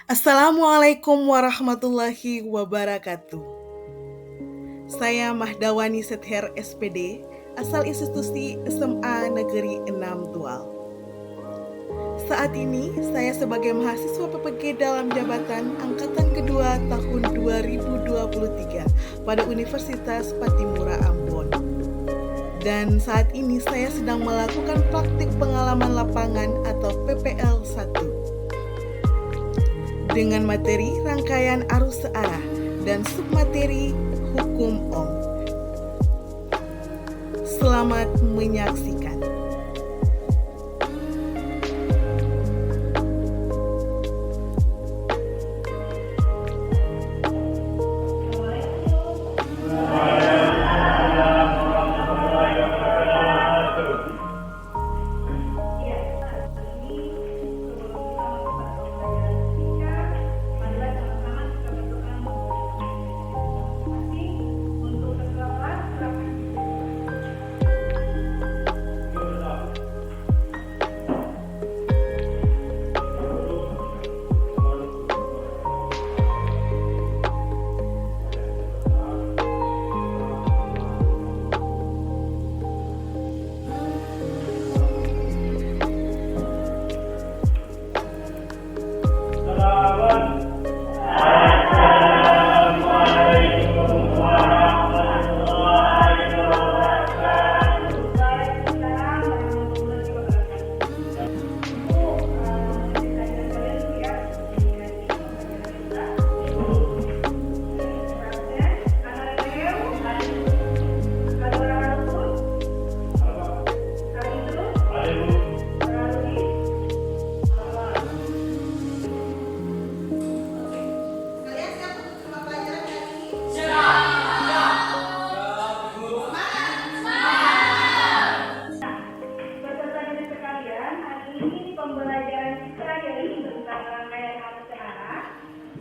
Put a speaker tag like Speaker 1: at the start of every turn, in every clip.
Speaker 1: Assalamualaikum warahmatullahi wabarakatuh. Saya Mahdawani Sether SPD, asal institusi SMA Negeri 6 Tual. Saat ini saya sebagai mahasiswa PPG dalam jabatan angkatan kedua tahun 2023 pada Universitas Patimura Ambon. Dan saat ini saya sedang melakukan praktik pengalaman lapangan atau PPL 1 dengan materi rangkaian arus searah dan submateri hukum Ohm. Selamat menyaksikan.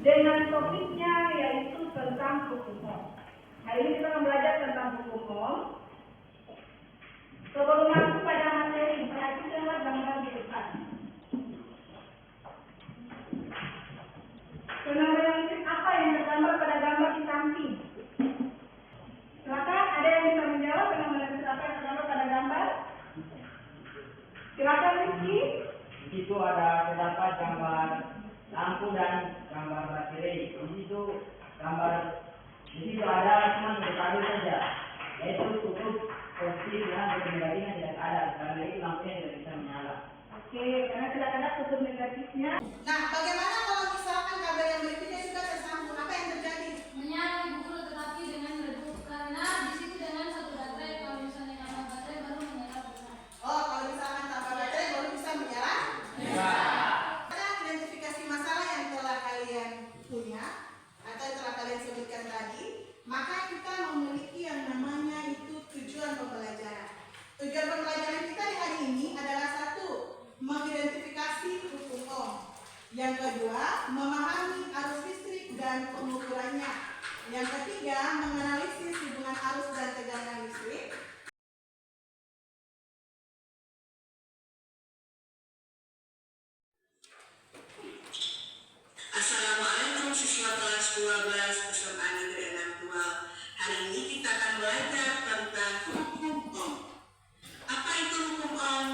Speaker 2: Dengan topiknya yaitu tentang hukum Ohm. Hari ini kita akan belajar tentang hukum Ohm. Sebelum masuk pada materi, perhatikanlah gambar di depan. Fenomena listrik apa yang tergambar pada gambar di samping? Silakan, ada yang bisa menjawab fenomena listrik apa yang tergambar pada gambar? Silakan Rizky.
Speaker 3: Di situ terdapat gambar lampu dan gambar baterai. Di situ ada cuma satu saja, yaitu kutub positif yang kutub negatifnya tidak ada. Karena itu lampunya tidak bisa menyala.
Speaker 2: Oke, karena tidak ada kutub negatifnya.
Speaker 4: Nah, bagaimana kalau misalkan kabel yang berikutnya sudah tersambung? Apa yang terjadi?
Speaker 5: Menyala buku tetapi dengan redup karena di situ dengan satu baterai. Kalau misalnya tambah baterai baru menyala besar.
Speaker 4: Oh, kalau misalkan tambah baterai baru bisa menyala?
Speaker 3: Ya.
Speaker 4: Identifikasi masalah yang telah kalian punya atau yang telah kalian sebutkan tadi, maka kita memiliki yang namanya itu tujuan pembelajaran. Tujuan pembelajaran kita di hari ini adalah satu, mengidentifikasi hukum Ohm. Yang kedua, memahami arus listrik dan pengukurannya. Yang ketiga, menganalisis hubungan arus dan tegangan listrik.
Speaker 6: Assalamualaikum siswa kelas 12 SMA Negeri 6 Tual. Hari ini kita akan belajar tentang hukum Ohm. Apa itu hukum Ohm?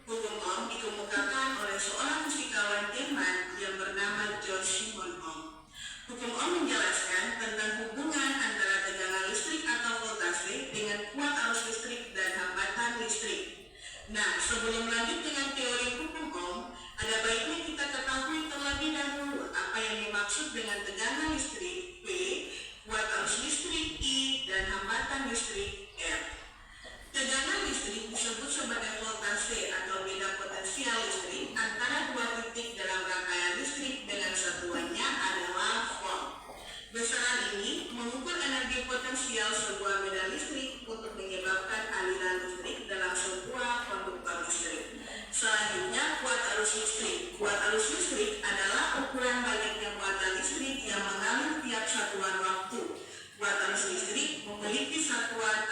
Speaker 6: Hukum Ohm dikemukakan oleh seorang fisikawan Jerman yang bernama Georg Simon Ohm. Hukum Ohm menjelaskan tentang hubungan antara tegangan listrik atau voltase dengan kuat arus listrik dan hambatan listrik. Nah, sebelum lanjut dengan teori hukum Ohm, ada baiknya kita ketahui terlebih dahulu apa yang dimaksud dengan tegangan listrik P, kuat arus listrik I, dan hambatan listrik R. Tegangan listrik disebut sebagai voltase atau beda potensial listrik antara dua titik dalam rangkaian listrik dengan satuannya adalah volt. Besaran ini mengukur energi potensial sebuah medan listrik untuk menyebabkan aliran listrik dalam sebuah konduktor listrik. Selanjutnya, kuat arus listrik. Kuat arus listrik adalah ukuran banyaknya muatan listrik yang mengalir tiap satuan waktu. Kuat arus listrik memiliki satuan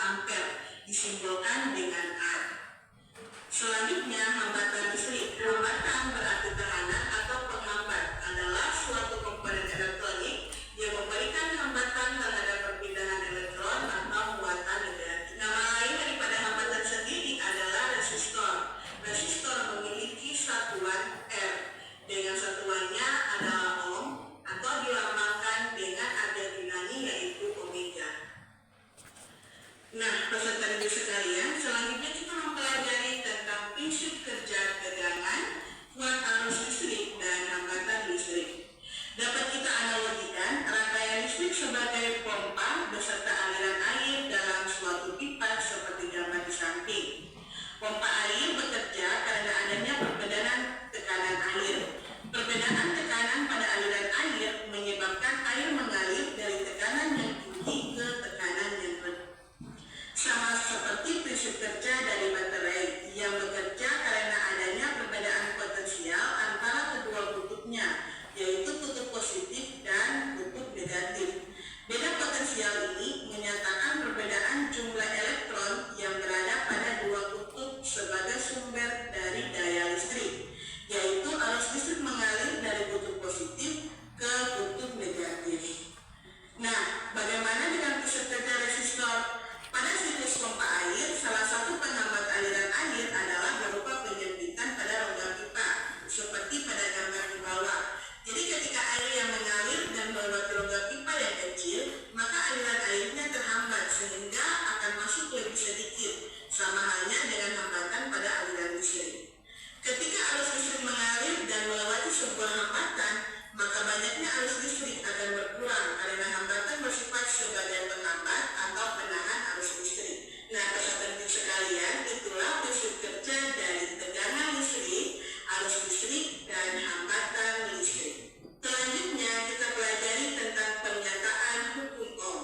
Speaker 6: Hambatan arus listrik akan berkurang karena hambatan bersifat sebagai penghambat atau penahan arus listrik. Nah, peserta didik sekalian, itulah prinsip kerja dari tegangan listrik, arus listrik, dan hambatan listrik. Selanjutnya, kita pelajari tentang pernyataan hukum Ohm.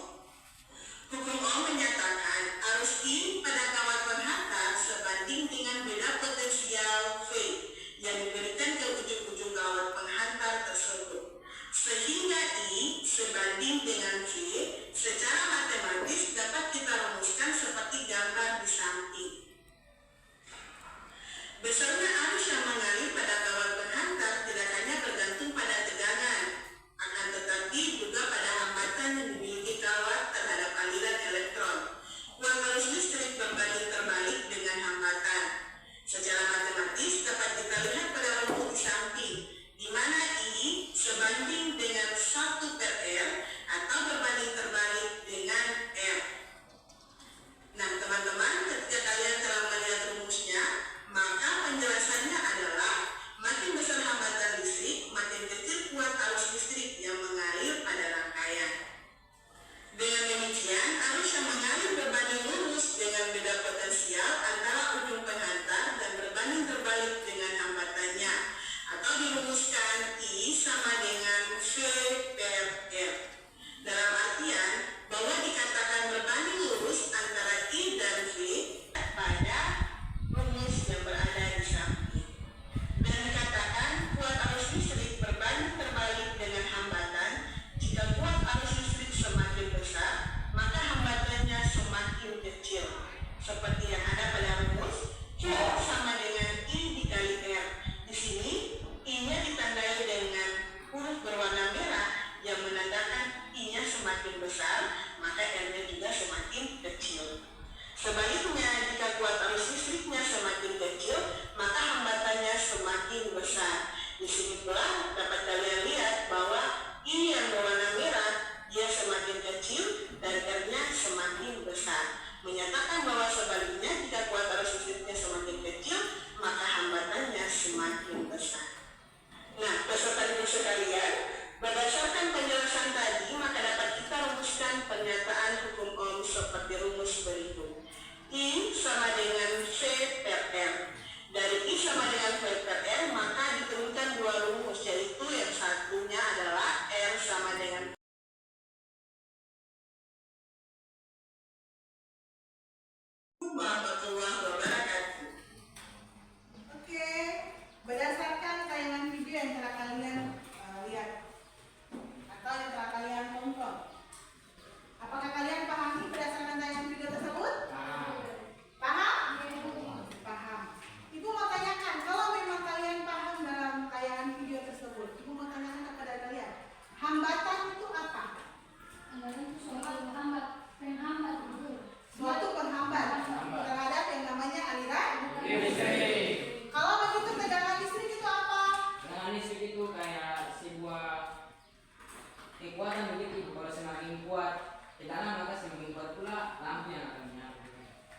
Speaker 6: Hukum Ohm menyatakan arus I pada kawat penghantar sebanding dengan beda potensial V yang diberikan ke ujung-ujung kawat penghantar tersebut. Sehingga I sebanding dengan V secara matematis dapat kita rumuskan seperti gambar di samping. Besarnya arus yang mengalir pada kawat penghantar tidak hanya bergantung pada tegangan, akan tetapi juga pada hambatan yang dimiliki kawat terhadap aliran elektron. Kuat arus listrik berbanding terbalik dengan hambatan. Secara matematis dapat kita lihat pada rumus di samping, di mana I sebanding dengan 1/R atau berbanding terbalik dengan R. Nah, teman-teman, ketika kalian telah melihat rumusnya, maka penjelasannya adalah makin besar hambatan listrik, makin kecil kuat arus listrik yang mengalir pada rangkaian. Dengan demikian, arus yang mengalir berbanding lurus dengan beda potensial antara ujung penghantar dan berbanding terbalik dengan hambatannya, atau dirumuskan I sama dengan V/R. Dalam artian bahwa dikatakan berbanding lurus antara I dan V pada rumus yang berada di samping. Dan dikatakan kuat arus listrik berbanding terbalik dengan hambatan. Jika kuat arus listrik semakin besar, maka hambatannya semakin kecil. Seperti yang ada pada rumus, Q sama dengan I dikali R. Di sini, I-nya ditandai dengan huruf berwarna merah yang menandakan I-nya semakin besar, maka R-nya juga semakin kecil. Sebaliknya, jika kuat arus listriknya semakin kecil, maka hambatannya semakin besar. Di sini pula dapat kalian lihat bahwa I yang berwarna merah, dia semakin kecil dan R-nya semakin besar. Menyatakan bahwa sebaliknya, jika kuat arus listriknya semakin kecil, maka hambatannya semakin besar. Nah, peserta didik sekalian, berdasarkan penjelasan tadi, maka dapat kita rumuskan pernyataan hukum Ohm seperti rumus berikut. I sama dengan V/R. Dari I sama dengan V/R, maka diturunkan dua rumus, yaitu yang satunya adalah R sama dengan warahmatullahi wabarakatuh.
Speaker 4: Oke, berdasarkan tayangan video yang telah kalian lihat atau yang telah kalian tonton, apakah kalian pahami berdasarkan tayangan video tersebut? Paham? Paham. Ibu mau tanyakan, kalau memang kalian paham dalam tayangan video tersebut, Ibu mau tanyakan kepada kalian, hambatan itu apa?
Speaker 5: Hambatan itu suatu penghambat gitu.
Speaker 4: Suatu penghambat terhadap yang namanya aliran
Speaker 7: listrik.
Speaker 4: Kalau begitu tegangan listrik itu apa?
Speaker 7: Tegangan listrik itu kayak sebuah kekuatan begitu. Kalau semakin kuat tegangan, maka semakin kuat pula lampu yang akan menyala.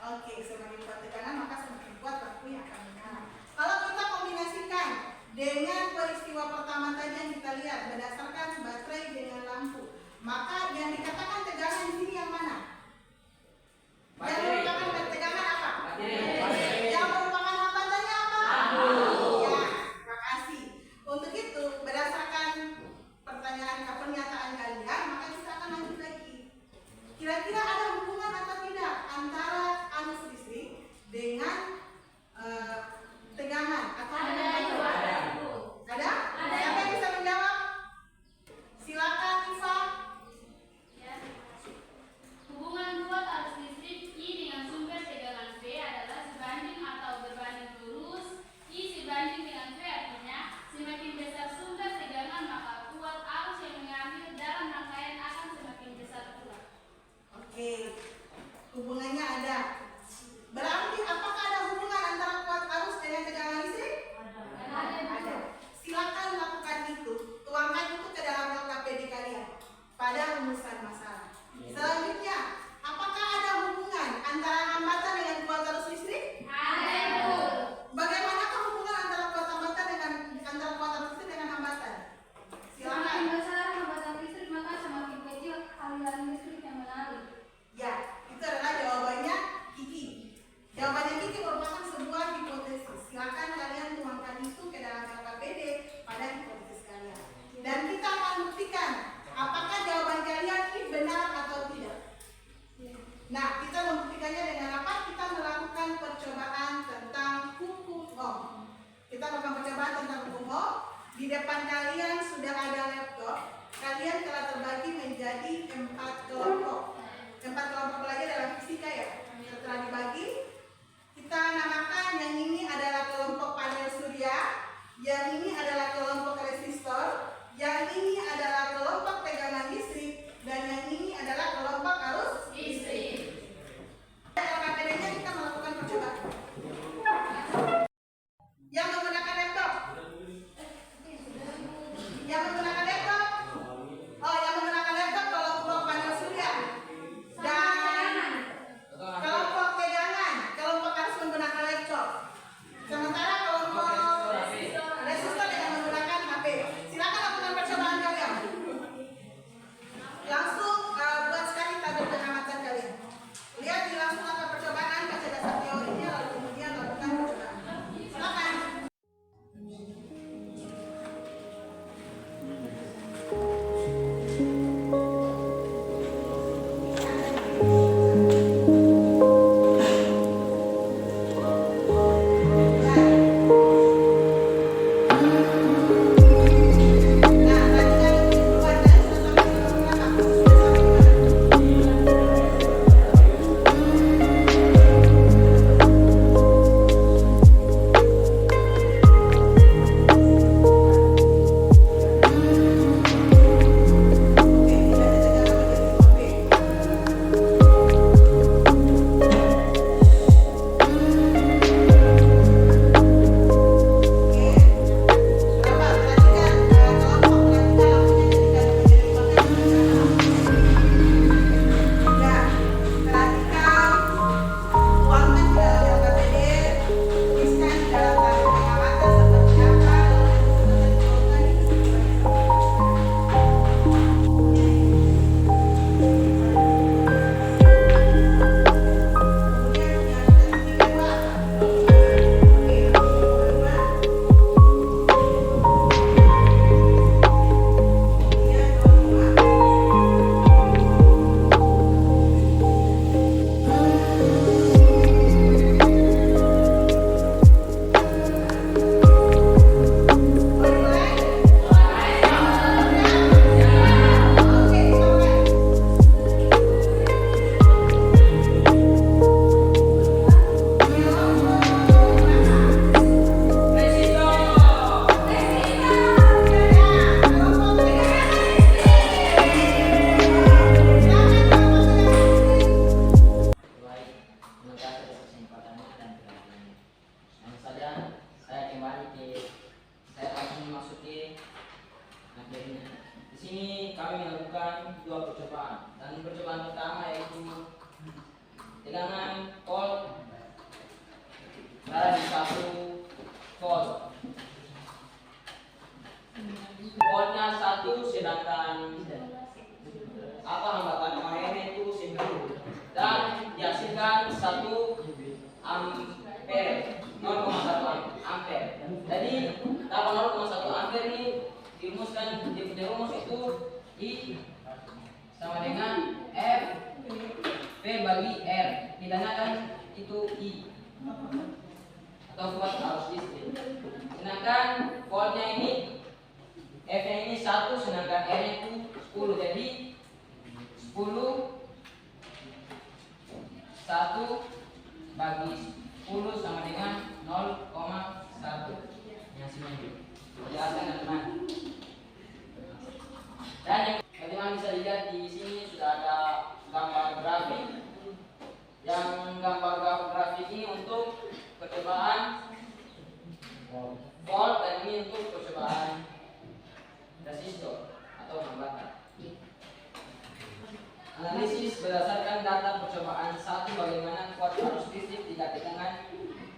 Speaker 4: Oke, semakin kuat tegangan maka semakin kuat lampu yang akan menyala. Kalau kita kombinasikan dengan peristiwa pertama tadi yang kita lihat berdasarkan baterai dengan lampu, maka yang dikatakan tegangan di sini yang mana? Yang merupakan tegangan apa?
Speaker 7: Baterai.
Speaker 4: Yang merupakan hambatannya apa?
Speaker 7: Lampu.
Speaker 4: Ya, terima kasih. Untuk itu, berdasarkan pernyataan kalian, maka kita akan lanjut lagi. Kira-kira ada hubungan atau tidak antara arus listrik dengan tegangan atau
Speaker 5: Ada.
Speaker 4: Ada? Siapa depan kalian sudah ada laptop. Kalian telah terbagi menjadi 4 kelompok. 4 kelompok belajar dalam fisika ya. Setelah dibagi, kita namakan yang ini adalah kelompok panel surya, yang ini adalah kelompok resistor, yang ini adalah kelompok tegangan listrik, dan yang ini adalah kelompok arus listrik. Dalam KPD-nya kita melakukan percobaan. Yang menggunakan laptop, yang menggunakan laptop, yang menggunakan laptop kelompok panel surya dan kelompok tegangan, kelompok harus menggunakan laptop. Sementara kelompok resistor yang menggunakan HP. Silakan lakukan percobaan kalian. Langsung buat sekali tabel pengamatan kalian. Lihat di langsung lakukan percobaan, baca dasar teorinya, lalu kemudian lakukan percobaan. Silakan.
Speaker 7: percobaan pertama yaitu tegangan volt berada di 1 volt. Voltnya 1 sedangkan hambatan airnya itu 10 dan dihasilkan 1 ampere, 0,1 ampere. Jadi dalam 0,1 ampere ini dirumuskan di rumus itu I sama dengan F P bagi R, pidana kan itu I atau kuat arus listrik. Sedangkan voltnya ini F nya ini 1 sedangkan R nya itu 10, jadi 10 1 bagi 10 sama dengan 0,1. Yang sini jelaskan teman-teman. Dan yang teman-teman bisa lihat di sini sudah ada gambar grafik. Yang gambar grafik ini untuk percobaan volt dan ini untuk percobaan resistor atau hambatan. Analisis berdasarkan data percobaan 1 bagaimana kuat arus listrik jika tegangan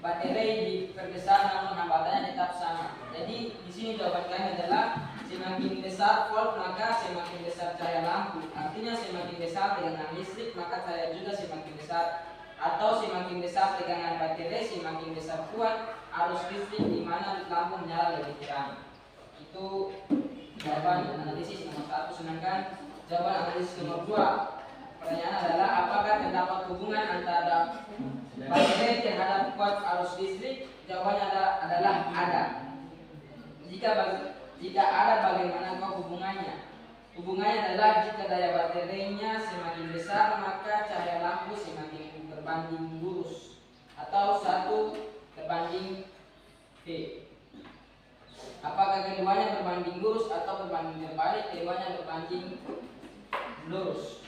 Speaker 7: baterai diperbesar namun hambatannya tetap sama. Jadi di sini jawaban kami adalah semakin besar volt maka semakin besar cahaya lampu. Artinya semakin besar tegangan listrik maka cahaya juga semakin besar, atau semakin besar tegangan baterai semakin besar kuat arus listrik di mana lampu menyala lebih terang. Itu jawaban analisis nomor 1. Sedangkan jawaban analisis nomor 2, pertanyaan adalah apakah terdapat hubungan antara baterai terhadap kuat arus listrik? Jawabannya adalah ada. Jika Jika ada, bagaimana hubungannya? Hubungannya adalah jika daya baterainya semakin besar, maka cahaya lampu semakin berbanding lurus, atau 1/V. Apakah keduanya berbanding lurus atau berbanding terbalik? Keduanya berbanding lurus.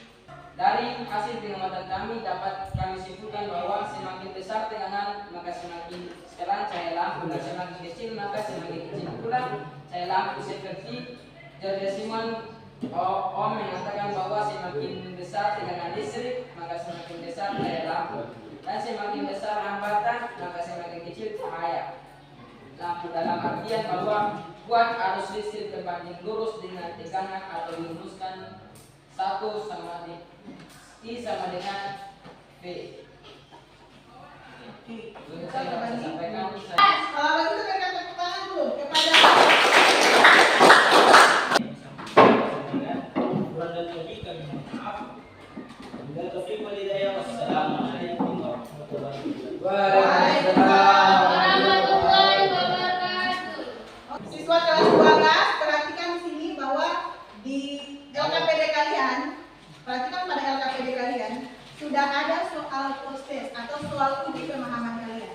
Speaker 7: Dari hasil pengamatan kami dapat kami simpulkan bahwa semakin besar tekanan maka semakin terang cahaya lampu, dan semakin kecil maka semakin kecil pula cahaya lampu. Seperti George Simon Ohm mengatakan bahwa semakin besar tekanan listrik maka semakin besar cahaya lampu, dan semakin besar hambatan maka semakin kecil cahaya lampu, dalam artian bahwa buat arus listrik berbanding lurus dengan tekanan atau dirumuskan 1 sama I sama dengan V. Saya dapat sampaikan.
Speaker 4: Kalau begitu berikan tepuk tangan dulu kepada
Speaker 3: Kurang dan lebih kami mohon maaf. Bila taufiq wal hidayah, wassalamualaikum warahmatullahi
Speaker 7: Waalaikumsalam.
Speaker 5: Warahmatullahi wabarakatuh.
Speaker 4: siswa kelas 12, perhatikan di sini bahwa di LKPD kalian, perhatikan pada LKPD kalian sudah ada soal proses atau soal uji pemahaman kalian.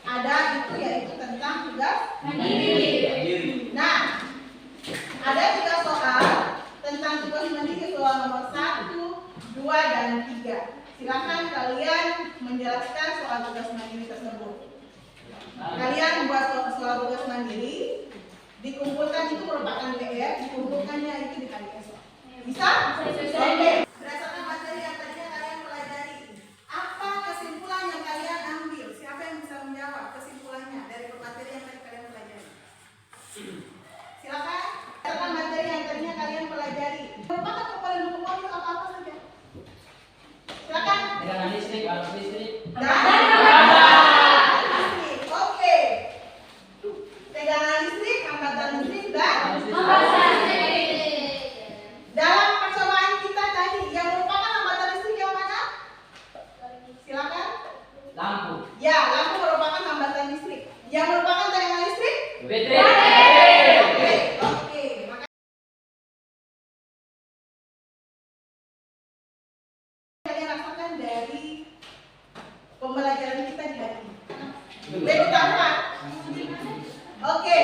Speaker 4: Ada itu yaitu tentang tugas mandiri. Nah, ada juga soal tentang tugas mandiri, soal nomor 1, 2, dan 3. Silakan kalian menjelaskan soal tugas mandiri tersebut. Kalian membuat soal tugas mandiri, dikumpulkan, itu merupakan PR, dikumpulkannya itu di hari esok. Bisa? Oke. Berdasarkan materi yang tadinya kalian pelajari, apa kesimpulan yang kalian ambil? Siapa yang bisa menjawab kesimpulannya dari materi yang tadi kalian pelajari? Silakan. Berdasarkan materi yang tadinya kalian pelajari, merupakan komponen hukum itu apa-apa saja? Silakan.
Speaker 7: Dengan listrik, arus listrik.
Speaker 4: Listrik. Oke. Tegangan listrik, hambatan listrik, dan dalam percobaan kita tadi yang merupakan hambatan listrik yang mana? Silakan.
Speaker 7: Lampu.
Speaker 4: Ya, lampu merupakan hambatan listrik. Yang merupakan tegangan listrik?
Speaker 7: Baterai.
Speaker 4: Oke. Maka kalian rasakan dari pembelajaran kita di hari ini. Baik, tambah. Oke.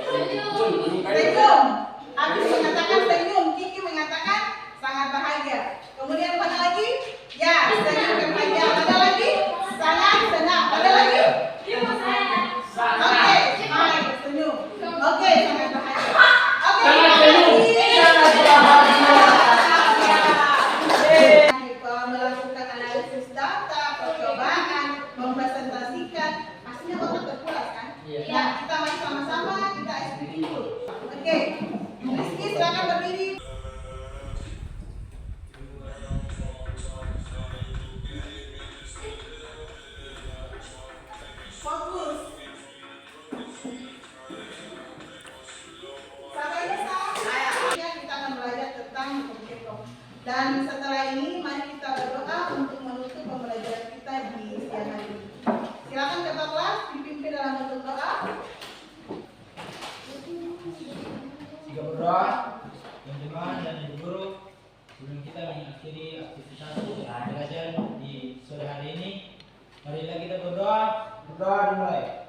Speaker 4: Senyum. Agus mengatakan senyum. Kiki mengatakan sangat bahagia. Kemudian mana lagi? Ya, senyum dan bahagia. Mana lagi? Sangat senang. Ada lagi? Oke, baik, senyum. Oke, sangat bahagia. Oke, melakukan analisis data, percobaan, mempresentasikan, pastinya otak terpulas kan?
Speaker 7: Iya.
Speaker 4: Nah, kita mari sama-sama kita SPP dulu. Oke, Rizky silakan berdiri. Fokus. Sampai selesai. Kita akan belajar tentang hukum ketok. Dan setelah ini, mari kita berdoa untuk menutup pembelajaran kita di siang hari ini. Silakan ketua kelas dipimpin dalam bentuk doa.
Speaker 3: Jika berdoa, teman-teman dan ibu guru, sebelum kita mengakhiri aktivitas belajar di sore hari ini, marilah kita berdoa. Berdoa dimulai.